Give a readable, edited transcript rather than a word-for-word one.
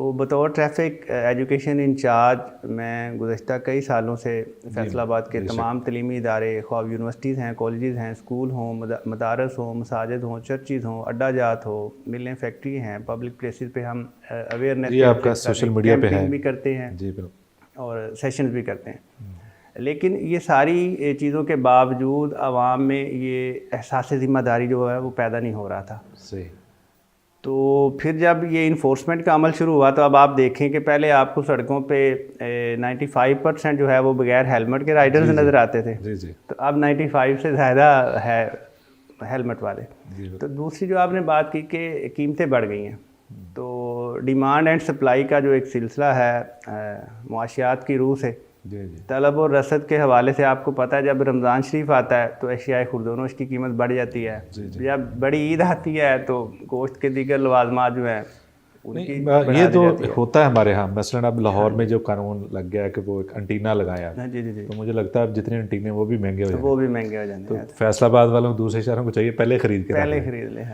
تو بطور traffic education incharge میں گزشتہ کئی سالوں سے فیصل آباد کے تمام تعلیمی ادارے، خواہ یونیورسٹیز ہیں، کالجز ہیں، اسکول ہوں، مدارس ہوں، مساجد ہوں، چرچز ہوں، اڈا جات ہو، ملیں، فیکٹری ہیں، پبلک پلیسز پہ ہم اویئرنیس آپ کا سوشل میڈیا پہ ہے بھی کرتے ہیں جی بالکل، اور سیشنز بھی کرتے ہیں. لیکن یہ ساری چیزوں کے باوجود عوام میں یہ احساس ذمہ داری جو ہے وہ پیدا نہیں ہو رہا تھا. صحیح. تو پھر جب یہ انفورسمنٹ کا عمل شروع ہوا تو اب آپ دیکھیں کہ پہلے آپ کو سڑکوں پہ 95% جو ہے وہ بغیر ہیلمٹ کے رائڈرز نظر آتے تھے. جی جی. تو اب 95 سے زیادہ ہے ہیلمٹ والے. تو دوسری جو آپ نے بات کی کہ قیمتیں بڑھ گئی ہیں، تو ڈیمانڈ اینڈ سپلائی کا جو ایک سلسلہ ہے معاشیات کی روح سے، طلب اور رسد کے حوالے سے آپ کو پتہ ہے جب رمضان شریف آتا ہے تو اشیاء خرد و نوش کی قیمت بڑھ جاتی ہے. جب بڑی عید آتی ہے تو گوشت کے دیگر لوازمات جو ہیں ان کی یہ تو ہوتا ہے ہمارے ہاں. مثلاً اب لاہور میں جو قانون لگ گیا کہ وہ ایک انٹینا لگایا، جی جی جی، تو مجھے لگتا ہے اب جتنے انٹینے وہ بھی مہنگے ہو جائیں گے. وہ بھی مہنگے ہو جاتے ہیں. فیصل آباد والوں کو دوسرے شہروں کو چاہیے پہلے خرید کے پہلے خرید لیں.